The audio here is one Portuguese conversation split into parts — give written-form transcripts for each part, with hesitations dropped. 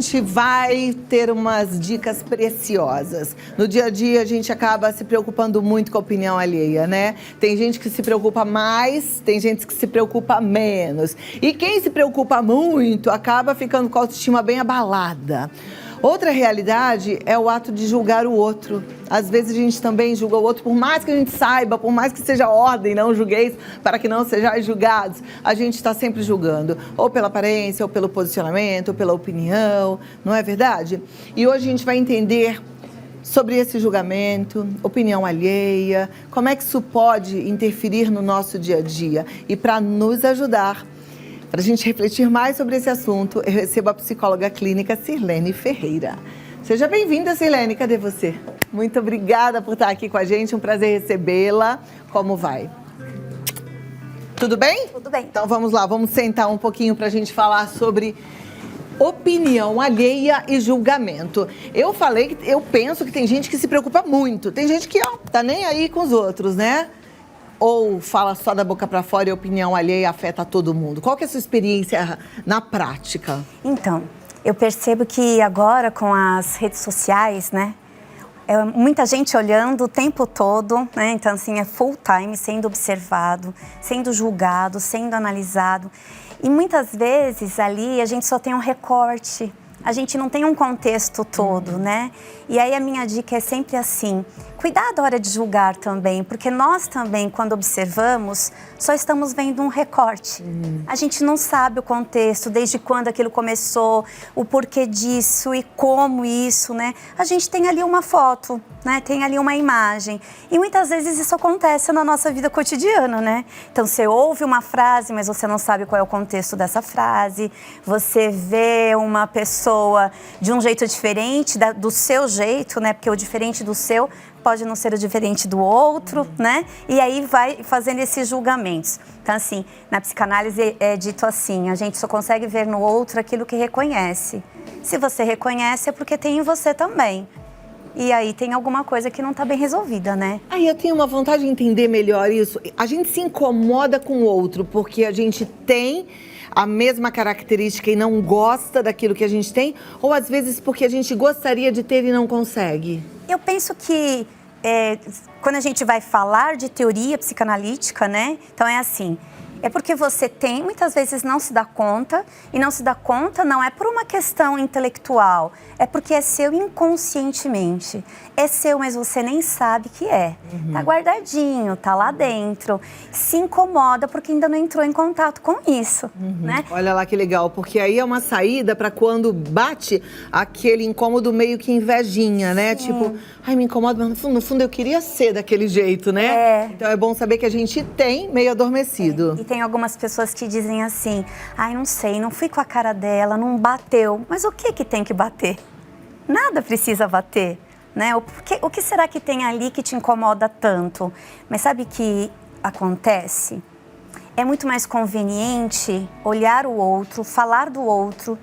gente vai ter umas dicas preciosas. No dia a dia, a gente acaba se preocupando muito com a opinião alheia, né? Tem gente que se preocupa mais, tem gente que se preocupa menos. E quem se preocupa muito acaba ficando com a autoestima bem abalada. Outra realidade é o ato de julgar o outro. Às vezes a gente também julga o outro, por mais que a gente saiba, por mais que seja ordem, não julgueis para que não sejais julgados. A gente está sempre julgando, ou pela aparência, ou pelo posicionamento, ou pela opinião, não é verdade? E hoje a gente vai entender sobre esse julgamento, opinião alheia, como é que isso pode interferir no nosso dia a dia. E para nos ajudar, para a gente refletir mais sobre esse assunto, eu recebo a psicóloga clínica Sirlene Ferreira. Seja bem-vinda, Sirlene. Cadê você? Muito obrigada por estar aqui com a gente. Um prazer recebê-la. Como vai? Tudo bem? Tudo bem. Então vamos lá, vamos sentar um pouquinho para a gente falar sobre opinião alheia e julgamento. Eu penso que tem gente que se preocupa muito. Tem gente que tá nem aí com os outros, né? Ou fala só da boca para fora e a opinião alheia afeta todo mundo? Qual que é a sua experiência na prática? Então, eu percebo que agora com as redes sociais, né, muita gente olhando o tempo todo, né, então assim, é full time sendo observado, sendo julgado, sendo analisado. E muitas vezes ali a gente só tem um recorte, a gente não tem um contexto todo, né? E aí a minha dica é sempre assim, cuidado à hora de julgar também, porque nós também, quando observamos, só estamos vendo um recorte. A gente não sabe o contexto, desde quando aquilo começou, o porquê disso e como isso, né? A gente tem ali uma foto, né? Tem ali uma imagem. E muitas vezes isso acontece na nossa vida cotidiana, né? Então você ouve uma frase, mas você não sabe qual é o contexto dessa frase. Você vê uma pessoa de um jeito diferente, do seu jeito, né? Porque o diferente do seu pode não ser o diferente do outro, né? E aí vai fazendo esses julgamentos. Então, assim, na psicanálise é dito assim, a gente só consegue ver no outro aquilo que reconhece. Se você reconhece, é porque tem em você também. E aí tem alguma coisa que não está bem resolvida, né? Aí eu tenho uma vontade de entender melhor isso. A gente se incomoda com o outro porque a gente tem a mesma característica e não gosta daquilo que a gente tem? Ou às vezes porque a gente gostaria de ter e não consegue? Eu penso que quando a gente vai falar de teoria psicanalítica, né? Então é assim, é porque você tem, muitas vezes não se dá conta, e não se dá conta não é por uma questão intelectual, é porque é seu inconscientemente. É seu, mas você nem sabe que é. Tá guardadinho, tá lá dentro. Se incomoda porque ainda não entrou em contato com isso, né? Olha lá que legal, porque aí é uma saída para quando bate aquele incômodo meio que invejinha, né? Sim. Tipo, ai, me incomoda, mas no fundo eu queria ser daquele jeito, né? Então é bom saber que a gente tem meio adormecido. E tem algumas pessoas que dizem assim, ai, não sei, não fui com a cara dela, não bateu. Mas o que tem que bater? Nada precisa bater, né? O que será que tem ali que te incomoda tanto? Mas sabe o que acontece? É muito mais conveniente olhar o outro, falar do outro,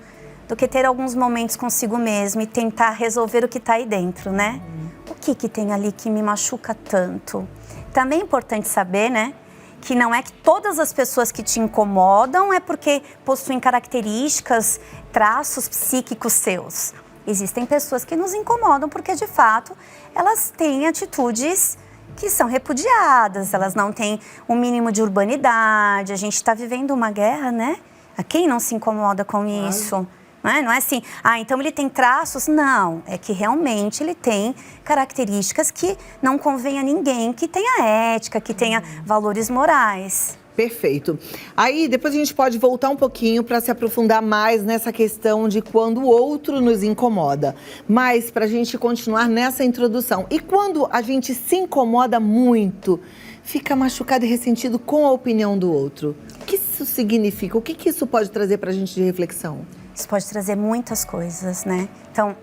do que ter alguns momentos consigo mesmo e tentar resolver o que está aí dentro, né? O que tem ali que me machuca tanto? Também é importante saber, né? Que não é que todas as pessoas que te incomodam é porque possuem características, traços psíquicos seus. Existem pessoas que nos incomodam porque, de fato, elas têm atitudes que são repudiadas, elas não têm um mínimo de urbanidade. A gente está vivendo uma guerra, né? A quem não se incomoda com isso? Não é assim, então ele tem traços. Não, é que realmente ele tem características que não convém a ninguém que tenha ética, que tenha valores morais. Perfeito. Aí depois a gente pode voltar um pouquinho para se aprofundar mais nessa questão de quando o outro nos incomoda. Mas para a gente continuar nessa introdução. E quando a gente se incomoda muito, fica machucado e ressentido com a opinião do outro? O que isso significa? O que isso pode trazer para a gente de reflexão? Isso pode trazer muitas coisas, né? Então,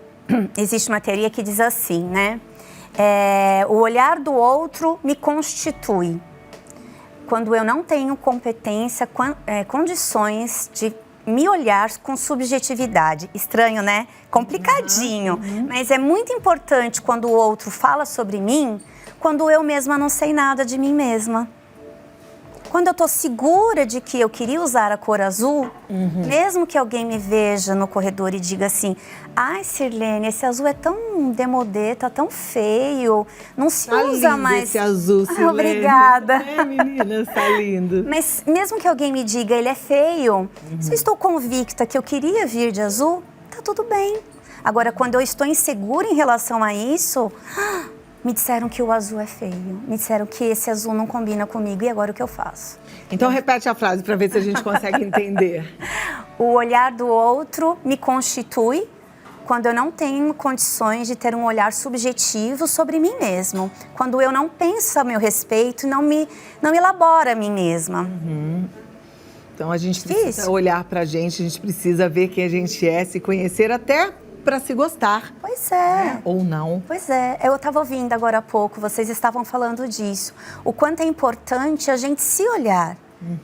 existe uma teoria que diz assim, né? O olhar do outro me constitui. Quando eu não tenho competência, condições de me olhar com subjetividade. Estranho, né? Complicadinho. Mas é muito importante quando o outro fala sobre mim, quando eu mesma não sei nada de mim mesma. Quando eu tô segura de que eu queria usar a cor azul, mesmo que alguém me veja no corredor e diga assim, ai, Sirlene, esse azul é tão demodê, tá tão feio, não se Tá usa lindo mais. esse azul, Sirlene. Obrigada. É, menina, tá lindo. Mas mesmo que alguém me diga, ele é feio, se eu estou convicta que eu queria vir de azul, tá tudo bem. Agora, quando eu estou insegura em relação a isso, me disseram que o azul é feio, me disseram que esse azul não combina comigo, e agora o que eu faço? Então repete a frase para ver se a gente consegue entender. O olhar do outro me constitui quando eu não tenho condições de ter um olhar subjetivo sobre mim mesmo. Quando eu não penso a meu respeito e não elaboro a mim mesma. Então a gente precisa olhar pra gente, a gente precisa ver quem a gente é, se conhecer até para se gostar. Pois é. Né? Ou não. Pois é. Eu estava ouvindo agora há pouco, vocês estavam falando disso. O quanto é importante a gente se olhar.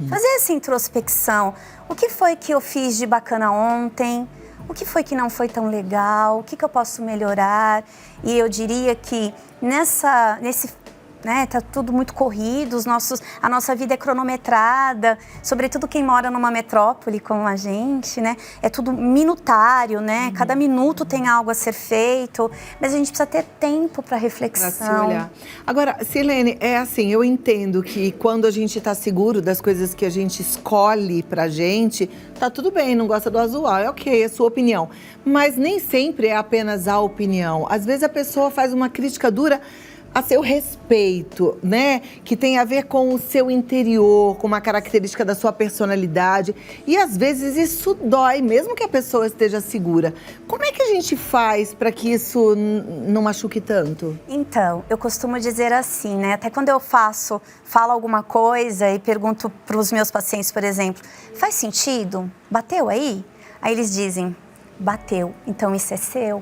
Fazer essa introspecção. O que foi que eu fiz de bacana ontem? O que foi que não foi tão legal? O que eu posso melhorar? E eu diria que tá tudo muito corrido, a nossa vida é cronometrada, sobretudo quem mora numa metrópole como a gente, né? É tudo minutário, né? Cada minuto tem algo a ser feito, mas a gente precisa ter tempo para reflexão. Pra se olhar. Agora, Sirlene, é assim, eu entendo que quando a gente tá seguro das coisas que a gente escolhe pra gente, tá tudo bem, não gosta do azul, é ok, é sua opinião. Mas nem sempre é apenas a opinião. Às vezes a pessoa faz uma crítica dura a seu respeito, né? Que tem a ver com o seu interior, com uma característica da sua personalidade. E às vezes isso dói, mesmo que a pessoa esteja segura. Como é que a gente faz para que isso não machuque tanto? Então, eu costumo dizer assim, né? Até quando eu falo alguma coisa e pergunto para os meus pacientes, por exemplo, faz sentido? Bateu aí? Aí eles dizem, bateu, então isso é seu.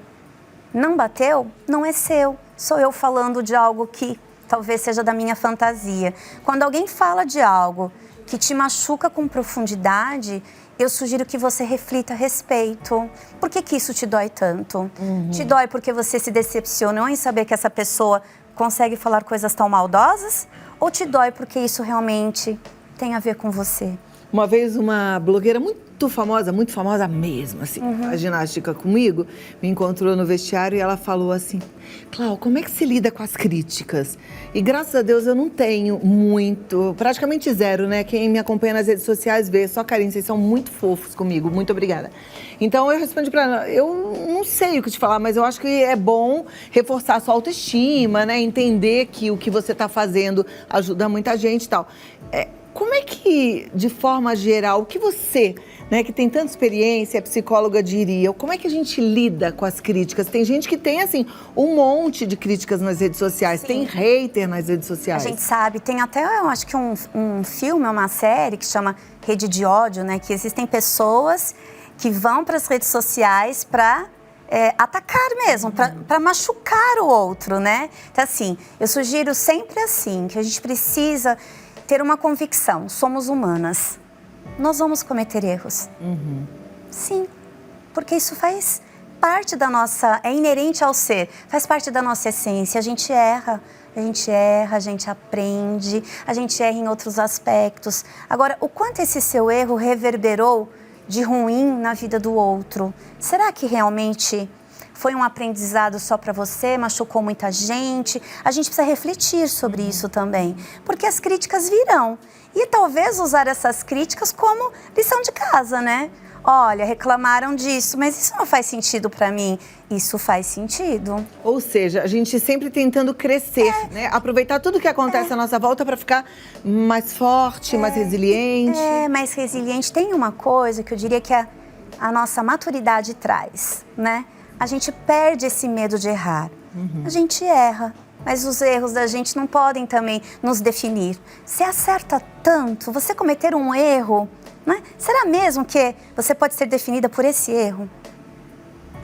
Não bateu? Não é seu. Sou eu falando de algo que talvez seja da minha fantasia. Quando alguém fala de algo que te machuca com profundidade, eu sugiro que você reflita a respeito. Por que isso te dói tanto? Te dói porque você se decepcionou em saber que essa pessoa consegue falar coisas tão maldosas? Ou te dói porque isso realmente tem a ver com você? Uma vez uma blogueira muito famosa mesmo, assim, a ginástica comigo, me encontrou no vestiário e ela falou assim, Clau, como é que se lida com as críticas? E graças a Deus eu não tenho muito, praticamente zero, né? Quem me acompanha nas redes sociais vê, só carinho, vocês são muito fofos comigo, muito obrigada. Então eu respondi pra ela, eu não sei o que te falar, mas eu acho que é bom reforçar a sua autoestima, né? Entender que o que você tá fazendo ajuda muita gente e tal. Como é que, de forma geral, o que você, né, que tem tanta experiência, é psicóloga, diria, como é que a gente lida com as críticas? Tem gente que tem, assim, um monte de críticas nas redes sociais, Sim. Tem hater nas redes sociais. A gente sabe, tem até, eu acho que um filme, uma série que chama Rede de Ódio, né, que existem pessoas que vão para as redes sociais para atacar mesmo, para machucar o outro, né? Então, assim, eu sugiro sempre assim, que a gente precisa ter uma convicção, somos humanas, nós vamos cometer erros. Sim, porque isso faz parte da nossa, é inerente ao ser, faz parte da nossa essência, a gente erra, a gente aprende, a gente erra em outros aspectos. Agora, o quanto esse seu erro reverberou de ruim na vida do outro? Será que realmente foi um aprendizado só para você, machucou muita gente? A gente precisa refletir sobre isso também, porque as críticas virão. E talvez usar essas críticas como lição de casa, né? Olha, reclamaram disso, mas isso não faz sentido para mim. Isso faz sentido. Ou seja, a gente sempre tentando crescer, né? Aproveitar tudo que acontece à nossa volta para ficar mais forte, mais resiliente. Mais resiliente. Tem uma coisa que eu diria que a nossa maturidade traz, né? A gente perde esse medo de errar. A gente erra, mas os erros da gente não podem também nos definir. Você acerta tanto, você cometer um erro, né? Será mesmo que você pode ser definida por esse erro?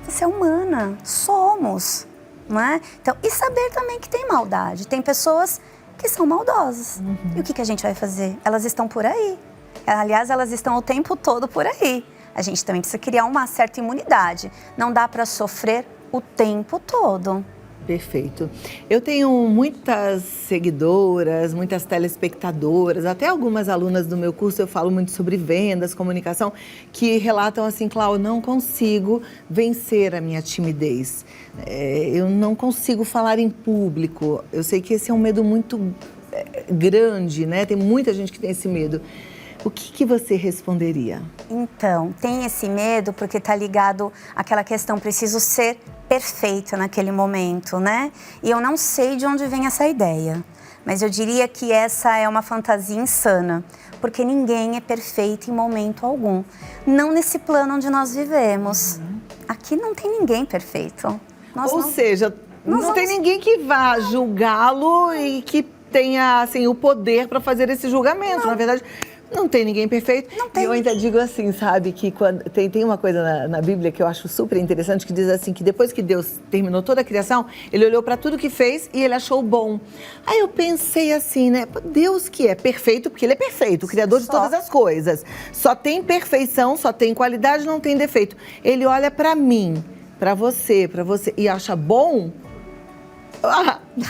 Você é humana, somos, né? Então, e saber também que tem maldade. Tem pessoas que são maldosas. E o que a gente vai fazer? Elas estão por aí. Aliás, elas estão o tempo todo por aí. A gente também precisa criar uma certa imunidade. Não dá para sofrer o tempo todo. Perfeito. Eu tenho muitas seguidoras, muitas telespectadoras, até algumas alunas do meu curso, eu falo muito sobre vendas, comunicação, que relatam assim, Cláudia, não consigo vencer a minha timidez. Eu não consigo falar em público. Eu sei que esse é um medo muito grande, né? Tem muita gente que tem esse medo. O que você responderia? Então, tem esse medo porque está ligado àquela questão, preciso ser perfeita naquele momento, né? E eu não sei de onde vem essa ideia, mas eu diria que essa é uma fantasia insana, porque ninguém é perfeito em momento algum. Não nesse plano onde nós vivemos. Aqui não tem ninguém perfeito. Ou seja, não tem ninguém que vá julgá-lo e que tenha assim, o poder para fazer esse julgamento. Na verdade, não tem ninguém perfeito. Não tem. E eu ainda digo assim, sabe, que quando, tem uma coisa na Bíblia que eu acho super interessante, que diz assim, que depois que Deus terminou toda a criação, ele olhou para tudo que fez e ele achou bom. Aí eu pensei assim, né, Deus que é perfeito, porque ele é perfeito, o criador de todas as coisas. Só tem perfeição, só tem qualidade, não tem defeito. Ele olha para mim, para você, e acha bom.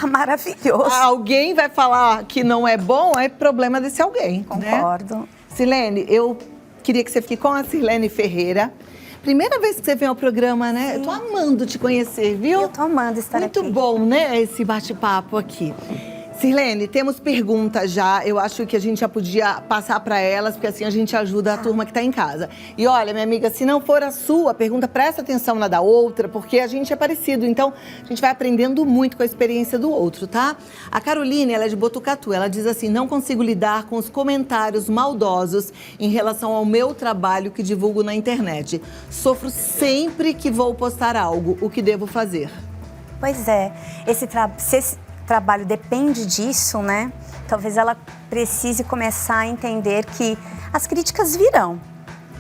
Maravilhoso. Alguém vai falar que não é bom, é problema desse alguém. Concordo. Né? Silene, eu queria que você fique com a Silene Ferreira. Primeira vez que você vem ao programa, né? Sim. Eu tô amando te conhecer, viu? Eu tô amando estar aqui. Muito bom, né? Esse bate-papo aqui. Silene, temos perguntas já. Eu acho que a gente já podia passar para elas, porque assim a gente ajuda a turma que está em casa. E olha, minha amiga, se não for a sua pergunta, presta atenção na da outra, porque a gente é parecido. Então, a gente vai aprendendo muito com a experiência do outro, tá? A Caroline, ela é de Botucatu. Ela diz assim, não consigo lidar com os comentários maldosos em relação ao meu trabalho que divulgo na internet. Sofro sempre que vou postar algo. O que devo fazer? Pois é, esse trabalho depende disso, né? Talvez ela precise começar a entender que as críticas virão.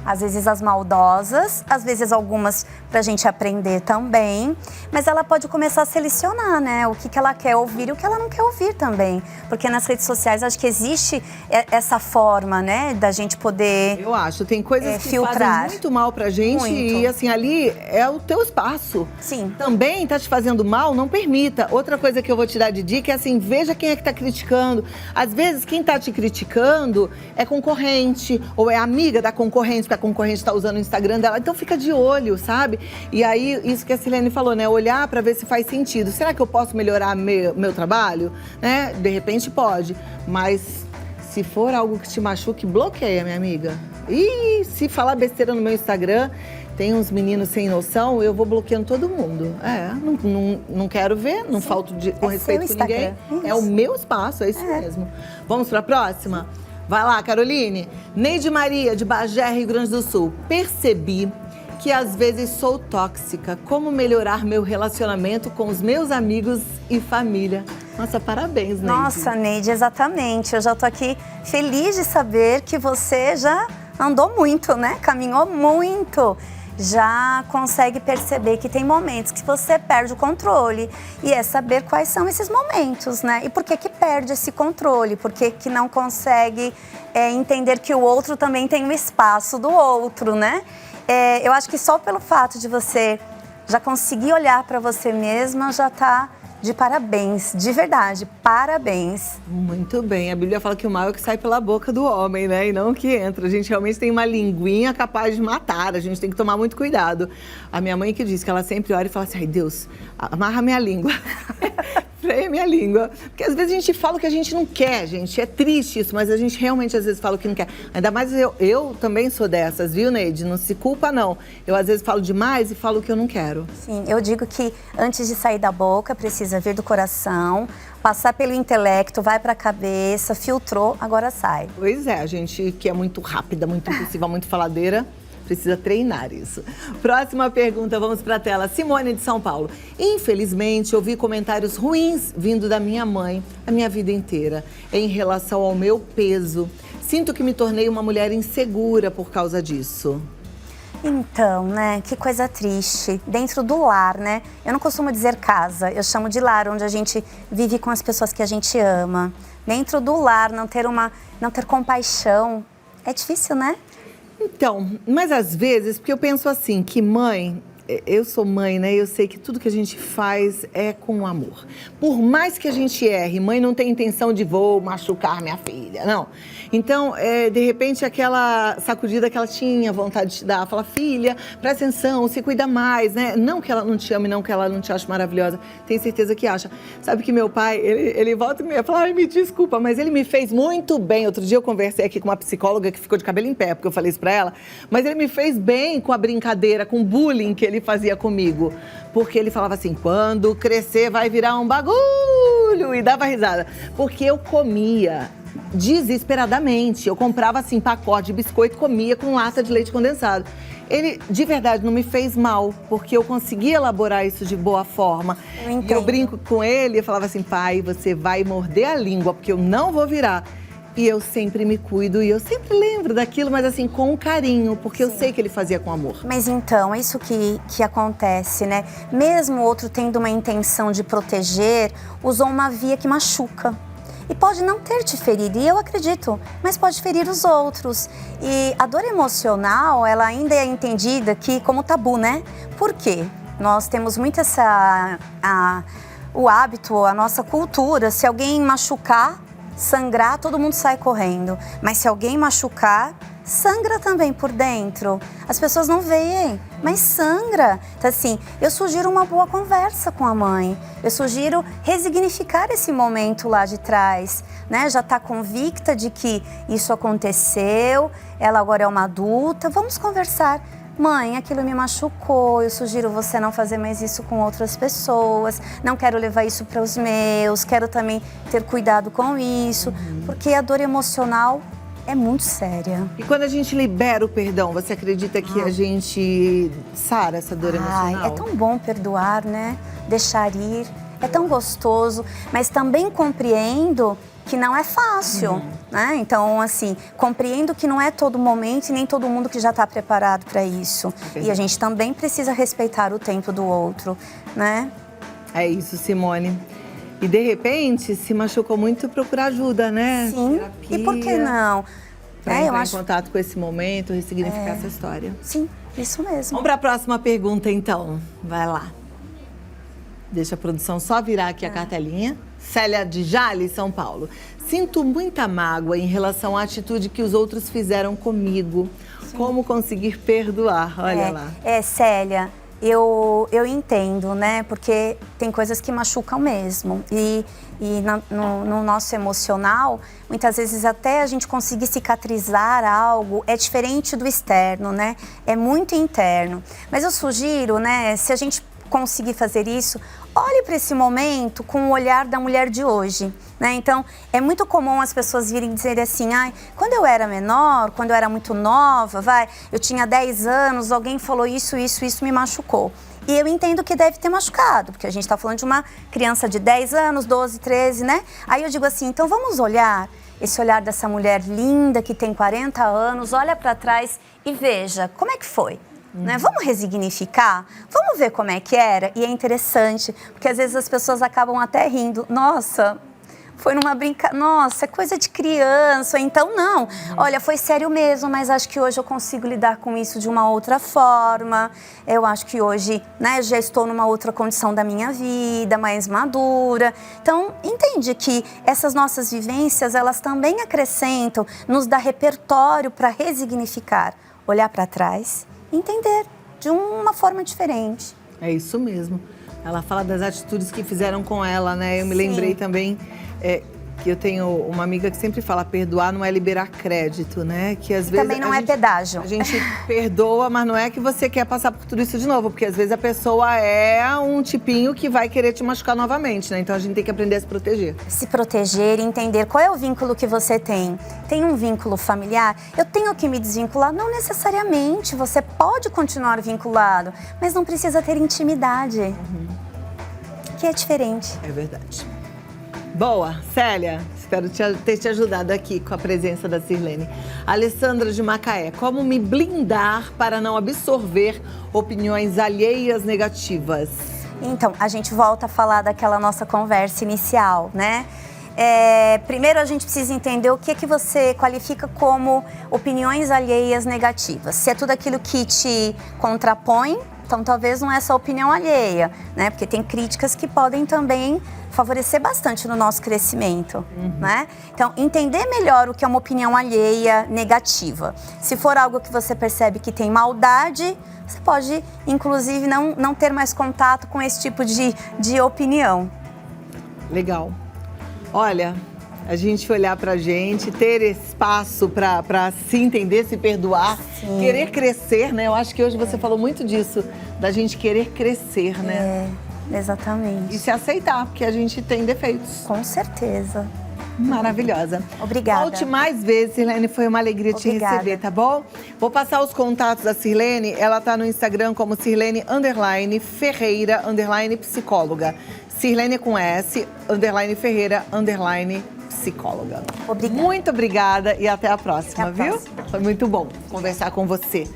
Às vezes as maldosas, às vezes algumas pra gente aprender também, mas ela pode começar a selecionar, né? O que ela quer ouvir e o que ela não quer ouvir também. Porque nas redes sociais acho que existe essa forma, né, da gente poder Eu acho, tem coisas que filtrar. Fazem muito mal pra gente Muito. E assim, ali é o teu espaço. Sim. Também tá te fazendo mal, não permita. Outra coisa que eu vou te dar de dica é assim, veja quem é que tá criticando. Às vezes, quem tá te criticando é concorrente ou é amiga da concorrente, porque a concorrente tá usando o Instagram dela. Então fica de olho, sabe? E aí, isso que a Silene falou, né? Olhar pra ver se faz sentido. Será que eu posso melhorar meu trabalho? Né? De repente pode, mas se for algo que te machuque, bloqueia, minha amiga. E se falar besteira no meu Instagram, tem uns meninos sem noção, eu vou bloqueando todo mundo. Não quero ver, não falto com respeito com ninguém. Isso. É o meu espaço, é isso mesmo. Vamos pra próxima? Vai lá, Caroline. Neide Maria, de Bagé, Rio Grande do Sul. Percebi que às vezes sou tóxica. Como melhorar meu relacionamento com os meus amigos e família? Nossa, parabéns, Neide. Nossa, Neide, exatamente. Eu já tô aqui feliz de saber que você já andou muito, né? Caminhou muito. Já consegue perceber que tem momentos que você perde o controle. E é saber quais são esses momentos, né? E por que que perde esse controle? Por que que não consegue entender que o outro também tem um espaço do outro, né? Eu acho que só pelo fato de você já conseguir olhar para você mesma já tá de parabéns, de verdade, parabéns. Muito bem, a Bíblia fala que o mal é o que sai pela boca do homem, né? E não o que entra. A gente realmente tem uma linguinha capaz de matar, a gente tem que tomar muito cuidado. A minha mãe que diz que ela sempre ora e fala assim, ai Deus, amarra minha língua. Freia minha língua. Porque às vezes a gente fala o que a gente não quer, gente. É triste isso, mas a gente realmente às vezes fala o que não quer. Ainda mais eu também sou dessas, viu, Neide? Não se culpa, não. Eu às vezes falo demais e falo o que eu não quero. Sim, eu digo que antes de sair da boca, precisa vir do coração, passar pelo intelecto, vai pra cabeça, filtrou, agora sai. Pois é, a gente que é muito rápida, muito impulsiva, muito faladeira, precisa treinar isso. Próxima pergunta, vamos para a tela. Simone de São Paulo. Infelizmente, ouvi comentários ruins vindo da minha mãe a minha vida inteira em relação ao meu peso. Sinto que me tornei uma mulher insegura por causa disso. Então, né, que coisa triste. Dentro do lar, né? Eu não costumo dizer casa, eu chamo de lar, onde a gente vive com as pessoas que a gente ama. Dentro do lar, não ter compaixão, é difícil, né? Então, mas às vezes, porque eu penso assim, que mãe eu sou mãe, né? Eu sei que tudo que a gente faz é com amor. Por mais que a gente erre, mãe não tem intenção de vou machucar minha filha, não. Então, de repente, aquela sacudida que ela tinha vontade de te dar, fala, filha, presta atenção, se cuida mais, né? Não que ela não te ame, não que ela não te ache maravilhosa, tenho certeza que acha. Sabe que meu pai, ele volta e me fala, ai, me desculpa, mas ele me fez muito bem. Outro dia eu conversei aqui com uma psicóloga que ficou de cabelo em pé, porque eu falei isso pra ela, mas ele me fez bem com a brincadeira, com o bullying que ele fazia comigo. Porque ele falava assim, quando crescer vai virar um bagulho, e dava risada. Porque eu comia desesperadamente. Eu comprava assim pacote de biscoito e comia com lata de leite condensado. Ele, de verdade, não me fez mal, porque eu conseguia elaborar isso de boa forma. E eu brinco com ele e falava assim, pai, você vai morder a língua, porque eu não vou virar. E eu sempre me cuido e eu sempre lembro daquilo, mas assim, com carinho, porque eu sei que ele fazia com amor. Mas então, é isso que acontece, né? Mesmo o outro tendo uma intenção de proteger, usou uma via que machuca. E pode não ter te ferido, e eu acredito, mas pode ferir os outros. E a dor emocional, ela ainda é entendida aqui como tabu, né? Por quê? Nós temos muito o hábito, a nossa cultura, se alguém machucar, sangrar, todo mundo sai correndo. Mas se alguém machucar, sangra também por dentro. As pessoas não veem, mas sangra. Então, assim, eu sugiro uma boa conversa com a mãe. Eu sugiro resignificar esse momento lá de trás, né? Já está convicta de que isso aconteceu, ela agora é uma adulta. Vamos conversar. Mãe, aquilo me machucou, eu sugiro você não fazer mais isso com outras pessoas, não quero levar isso para os meus, quero também ter cuidado com isso, porque a dor emocional é muito séria. E quando a gente libera o perdão, você acredita que a gente sara essa dor emocional? É tão bom perdoar, né? Deixar ir, é tão gostoso, mas também compreendo que não é fácil, né? Então, assim, compreendo que não é todo momento e nem todo mundo que já está preparado para isso. E a gente também precisa respeitar o tempo do outro, né? É isso, Simone. E, de repente, se machucou muito, procurar ajuda, né? Sim, terapia, e por que não? Pra entrar em contato com esse momento, ressignificar essa história. Sim, isso mesmo. Vamos para a próxima pergunta, então. Vai lá. Deixa a produção só virar aqui a cartelinha. Célia de Jales, São Paulo. Sinto muita mágoa em relação à atitude que os outros fizeram comigo. Sim. Como conseguir perdoar? Olha lá. Célia, eu entendo, né? Porque tem coisas que machucam mesmo. E no nosso emocional, muitas vezes até a gente conseguir cicatrizar algo é diferente do externo, né? É muito interno. Mas eu sugiro, né? Se a gente conseguir fazer isso, olhe para esse momento com o olhar da mulher de hoje, né? Então, é muito comum as pessoas virem dizer assim, ai, quando eu era menor, quando eu era muito nova, eu tinha 10 anos, alguém falou isso me machucou. E eu entendo que deve ter machucado, porque a gente está falando de uma criança de 10 anos, 12, 13, né? Aí eu digo assim, então vamos olhar esse olhar dessa mulher linda que tem 40 anos, olha para trás e veja, como é que foi? Né? Vamos resignificar? Vamos ver como é que era? E é interessante, porque às vezes as pessoas acabam até rindo. Nossa, foi numa brincadeira. Nossa, é coisa de criança. Então, não. Olha, foi sério mesmo, mas acho que hoje eu consigo lidar com isso de uma outra forma. Eu acho que hoje, né, já estou numa outra condição da minha vida, mais madura. Então, entende que essas nossas vivências, elas também acrescentam, nos dá repertório para resignificar. Olhar para trás, entender de uma forma diferente. É isso mesmo. Ela fala das atitudes que fizeram com ela, né? Eu me lembrei também que eu tenho uma amiga que sempre fala, perdoar não é liberar crédito, né? Que às vezes também não é pedágio. A gente perdoa, mas não é que você quer passar por tudo isso de novo, porque às vezes a pessoa é um tipinho que vai querer te machucar novamente, né? Então a gente tem que aprender a se proteger. Se proteger e entender qual é o vínculo que você tem. Tem um vínculo familiar? Eu tenho que me desvincular? Não necessariamente, você pode continuar vinculado, mas não precisa ter intimidade, que é diferente. É verdade. Boa, Célia, espero ter te ajudado aqui com a presença da Sirlene. Alessandra de Macaé, como me blindar para não absorver opiniões alheias negativas? Então, a gente volta a falar daquela nossa conversa inicial, né? Primeiro a gente precisa entender o que você qualifica como opiniões alheias negativas. Se é tudo aquilo que te contrapõe, Então, talvez não é só opinião alheia, né? Porque tem críticas que podem também favorecer bastante no nosso crescimento, né? Então, entender melhor o que é uma opinião alheia negativa. Se for algo que você percebe que tem maldade, você pode, inclusive, não ter mais contato com esse tipo de opinião. Legal. Olha, a gente olhar pra gente, ter espaço pra se entender, se perdoar, querer crescer, né? Eu acho que hoje você falou muito disso, da gente querer crescer, né? Exatamente. E se aceitar, porque a gente tem defeitos. Com certeza. Maravilhosa. Obrigada. Volte mais vezes, Sirlene, foi uma alegria te receber, tá bom? Vou passar os contatos da Sirlene, ela tá no Instagram como Sirlene_Ferreira_psicóloga. Sirlene com S, _Ferreira, psicóloga. Obrigada. Muito obrigada e até a próxima, Até a viu? próxima. Foi muito bom conversar com você.